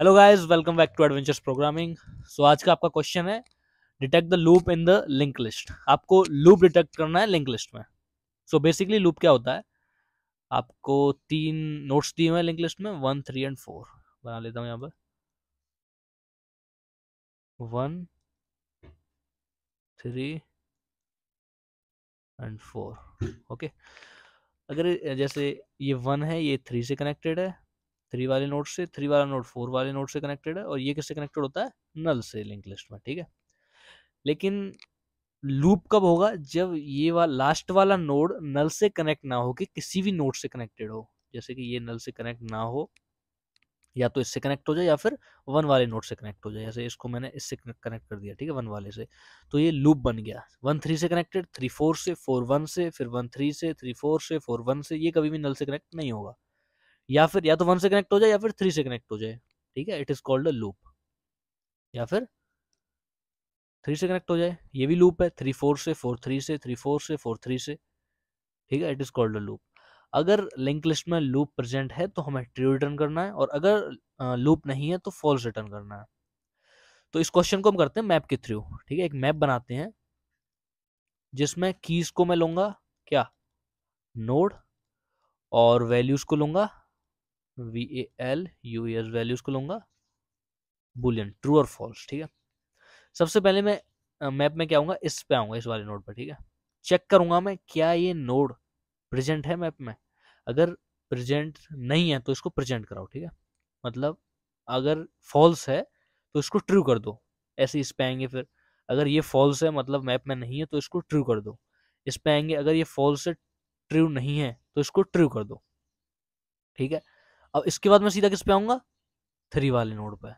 Hello guys, welcome back to adventures programming. So आज का आपका क्वेश्चन है detect the loop in the link list. आपको loop detect करना है लिंक लिस्ट में। सो बेसिकली लूप क्या होता है, आपको 3 नोट्स दिए हुए हैं लिंक लिस्ट में, 1, 3 एंड 4। बना लेता हूँ यहाँ पर 1, 3 एंड 4। ओके, अगर जैसे ये 1 है, ये 3 से कनेक्टेड है, 3 वाले नोट से, 3 वाला नोट 4 वाले नोट से कनेक्टेड है, और ये किससे कनेक्टेड होता है, नल से लिंक लिस्ट में। ठीक है, लेकिन लूप कब होगा, जब ये वाला लास्ट वाला नोड नल से कनेक्ट ना हो कि किसी भी नोड से कनेक्टेड हो। जैसे कि ये नल से कनेक्ट ना हो, या तो इससे कनेक्ट हो जाए या फिर 1 वाले नोड से कनेक्ट हो जाए। जैसे इसको मैंने इससे कनेक्ट कर दिया, ठीक है, 1 वाले से, तो ये लूप बन गया। 1 3 से कनेक्टेड, 3 4 से, 4 1 से, फिर 1 3 से, 3 4 से, 4 1 से। ये कभी भी नल से कनेक्ट नहीं होगा, या फिर या तो 1 से कनेक्ट हो जाए या फिर 3 से कनेक्ट हो जाए। ठीक है, it is called a loop. या फिर 3 से कनेक्ट हो जाए, ये भी लूप है। 3 4 से, 4 3 से, 3 4 से, 4 3 से। ठीक है, it is called a loop. अगर लिंक लिस्ट में लूप प्रेजेंट है तो हमें ट्रू रिटर्न करना है, और अगर लूप नहीं है तो फॉल्स रिटर्न करना है। तो इस क्वेश्चन को हम करते हैं मैप के थ्रू। ठीक है, एक मैप बनाते हैं जिसमें कीज को मैं लूंगा क्या, नोड, और वैल्यूज को लूंगा VALUES, वैल्यूज को लूंगा बुलियन, ट्रू और फॉल्स। ठीक है, सबसे पहले मैं मैप में क्या आऊंगा, इस पे आऊंगा, इस वाले नोड पर। ठीक है, चेक करूंगा मैं क्या ये नोड प्रेजेंट है मैप में। अगर प्रेजेंट नहीं है तो इसको प्रेजेंट कराओ। ठीक है, मतलब अगर फॉल्स है तो इसको ट्रू कर दो, ऐसे इस पे आएंगे। फिर अगर ये फॉल्स है, मतलब मैप में नहीं है, तो इसको ट्रू कर दो, इस पे आएंगे। अगर ये फॉल्स है, ट्रू नहीं है, तो इसको ट्रू कर दो। ठीक है, अब इसके बाद मैं सीधा किस पे आऊंगा, 3 वाले नोड पे।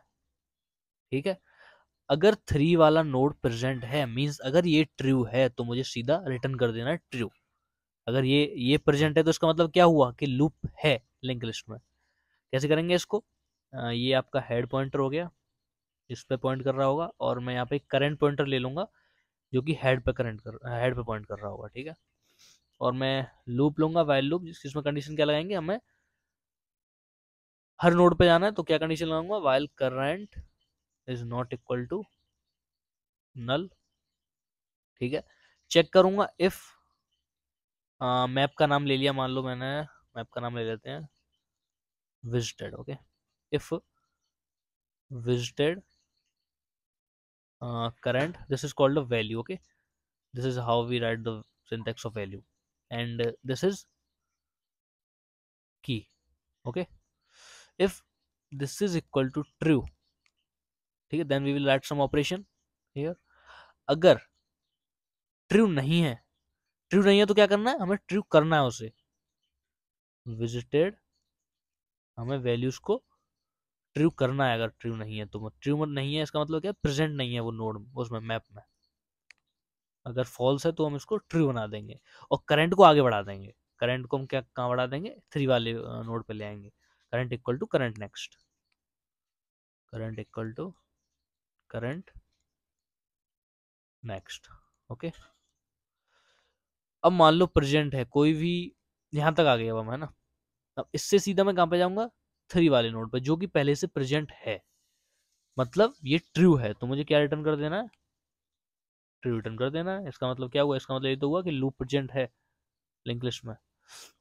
ठीक है, अगर 3 वाला नोड प्रेजेंट है, मींस अगर ये ट्रू है, तो मुझे सीधा रिटर्न कर देना ट्रू। अगर ये प्रेजेंट है तो इसका मतलब क्या हुआ कि लूप है लिंक लिस्ट में। कैसे करेंगे इसको, ये आपका हेड पॉइंटर हो गया, इस पे पॉइंट कर रहा होगा, और मैं यहाँ पे करंट पॉइंटर ले लूंगा जो कि हेड पे पॉइंट कर रहा होगा। ठीक है, और मैं लूप लूंगा, वाइल लूप, जिसमें कंडीशन क्या लगाएंगे, हमें हर नोड पे जाना है, तो क्या कंडीशन लगाऊंगा, while current is not equal to null. ठीक है, चेक करूंगा इफ मैप का नाम ले लिया, मान लो मैंने मैप का नाम ले लेते हैं visited. Okay, if visited current, this is called a value. Okay, this is how we write the syntax of value, and this is key. Okay, if this is equal to true, ठीक है, then we will write some operation here. अगर true नहीं है, true नहीं है तो क्या करना है, हमें ट्रू करना है उसे। विजिटेड, हमें वैल्यूज को ट्रू करना है। अगर ट्रू नहीं है तो ट्रू नहीं है, इसका मतलब क्या, प्रेजेंट नहीं है वो नोड उसमें, मैप में। अगर फॉल्स है तो हम इसको ट्रू बना देंगे, और करंट को आगे बढ़ा देंगे। करंट को हम क्या कहाँ बढ़ा देंगे, 3 वाले नोड पे ले आएंगे। Current equal to current next, current equal to current next. Okay, अब मान लो प्रेजेंट है कोई भी, यहां तक आ गया अब हम, है ना। अब इससे सीधा मैं कहाँ पे जाऊंगा, 3 वाले नोड पे, जो कि पहले से प्रेजेंट है, मतलब ये ट्रू है, तो मुझे क्या रिटर्न कर देना है, ट्रू रिटर्न कर देना है। इसका मतलब क्या हुआ, इसका मतलब ये तो हुआ कि लूप प्रेजेंट है लिंक लिस्ट में,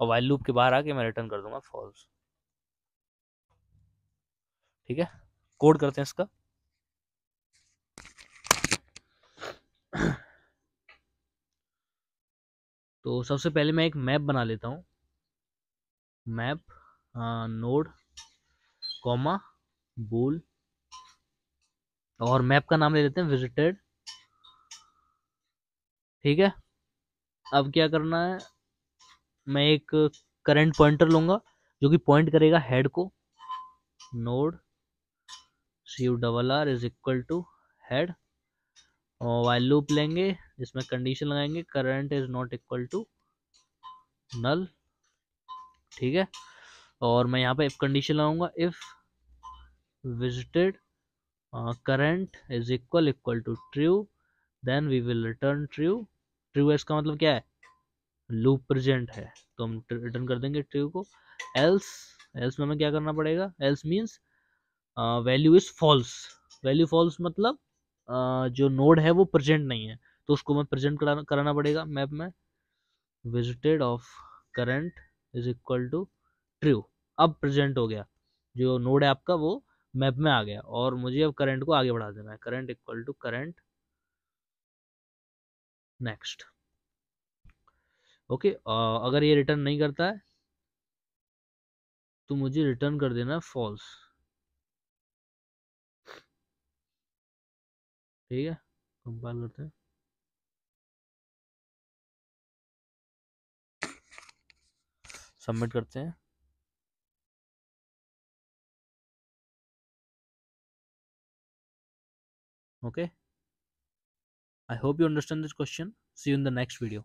और वाइल लूप के बाहर आके मैं रिटर्न कर दूंगा फॉल्स। ठीक है, कोड करते हैं इसका। तो सबसे पहले मैं एक मैप बना लेता हूँ, मैप नोड कॉमा बोल, और मैप का नाम ले लेते हैं विजिटेड। ठीक है, अब क्या करना है, मैं एक करंट पॉइंटर लूंगा जो कि पॉइंट करेगा हेड को, node CURR is equal to head, और वाइल लूप लेंगे जिसमें कंडीशन लगाएंगे current is not equal to null. ठीक है, और मैं यहाँ पे इफ कंडीशन लगाऊंगा, if visited current is equal to true, then we will return true. True इसका मतलब क्या है, लूप प्रेजेंट है, तो हम रिटर्न कर देंगे ट्रू को। एल्स, एल्स में हमें क्या करना पड़ेगा, else means value is false. Value false मतलब जो नोड है वो प्रेजेंट नहीं है, तो उसको मैं प्रेजेंट कराना पड़ेगा मैप में। Visited of current is equal to true. अब प्रेजेंट हो गया, जो नोड है आपका वो मैप में आ गया, और मुझे अब करंट को आगे बढ़ा देना है। Current equal to current next. Okay, अगर ये रिटर्न नहीं करता है तो मुझे रिटर्न कर देना फॉल्स। ठीक है, कंपाइल करते हैं। सबमिट करते हैं। Okay, I hope you understand this question. See you in the next video.